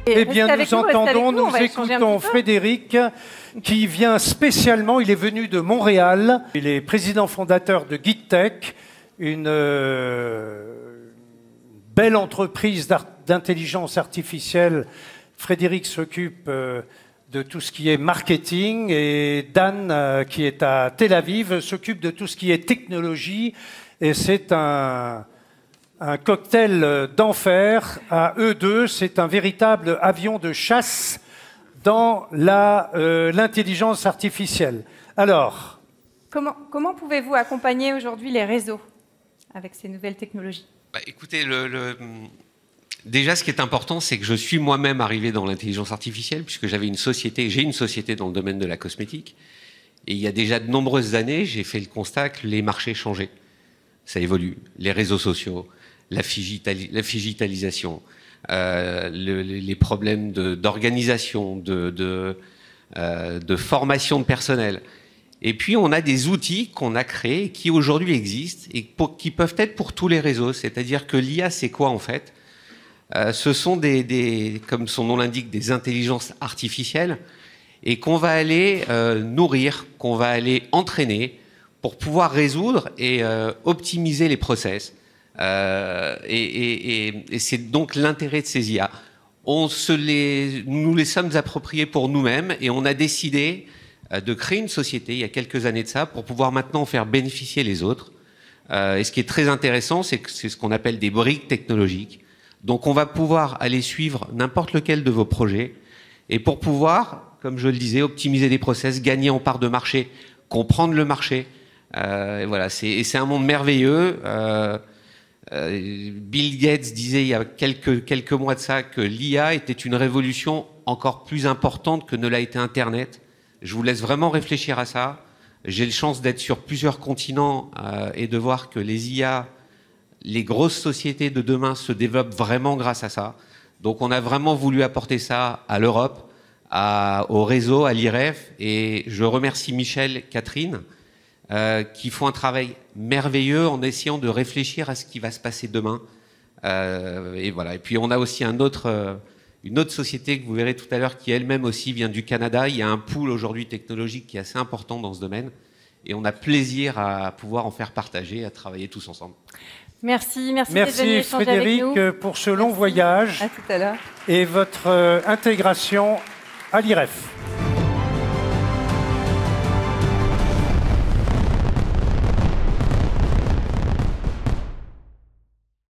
Eh bien, nous entendons, nous écoutons Frédéric, qui vient spécialement, il est venu de Montréal. Il est président fondateur de GuideTech, une belle entreprise d'intelligence artificielle. Frédéric s'occupe de tout ce qui est marketing et Dan, qui est à Tel Aviv, s'occupe de tout ce qui est technologie. Et c'est un cocktail d'enfer à eux deux. C'est un véritable avion de chasse dans l'intelligence artificielle. Alors, comment pouvez-vous accompagner aujourd'hui les réseaux avec ces nouvelles technologies? Écoutez, déjà, ce qui est important, c'est que je suis moi-même arrivé dans l'intelligence artificielle, puisque j'ai une société dans le domaine de la cosmétique. Et il y a déjà de nombreuses années, j'ai fait le constat que les marchés changeaient. Ça évolue. Les réseaux sociaux, la digitalisation, les problèmes d'organisation, de formation de personnel. Et puis, on a des outils qu'on a créés, qui aujourd'hui existent, et qui peuvent être pour tous les réseaux. C'est-à-dire que l'IA, c'est quoi, en fait? Ce sont comme son nom l'indique, des intelligences artificielles, et qu'on va aller nourrir, qu'on va aller entraîner pour pouvoir résoudre et optimiser les process. Et c'est donc l'intérêt de ces IA. Nous les sommes appropriés pour nous-mêmes, et on a décidé de créer une société il y a quelques années de ça pour pouvoir maintenant faire bénéficier les autres. Et ce qui est très intéressant, c'est que c'est ce qu'on appelle des briques technologiques. Donc on va pouvoir aller suivre n'importe lequel de vos projets, et pour pouvoir, comme je le disais, optimiser des process, gagner en part de marché, comprendre le marché. Et voilà, c'est un monde merveilleux. Bill Gates disait il y a quelques mois de ça que l'IA était une révolution encore plus importante que ne l'a été Internet. Je vous laisse vraiment réfléchir à ça. J'ai la chance d'être sur plusieurs continents et de voir que les IA, les grosses sociétés de demain se développent vraiment grâce à ça. Donc on a vraiment voulu apporter ça à l'Europe, au réseau, à l'IREF. Et je remercie Michel, Catherine, qui font un travail merveilleux en essayant de réfléchir à ce qui va se passer demain. Et voilà. Et puis on a aussi une autre société que vous verrez tout à l'heure qui elle-même aussi vient du Canada. Il y a un pool aujourd'hui technologique qui est assez important dans ce domaine. Et on a plaisir à pouvoir en faire partager, à travailler tous ensemble. Merci Frédéric pour ce long voyage à tout à l'heure. Et votre intégration à l'IREF.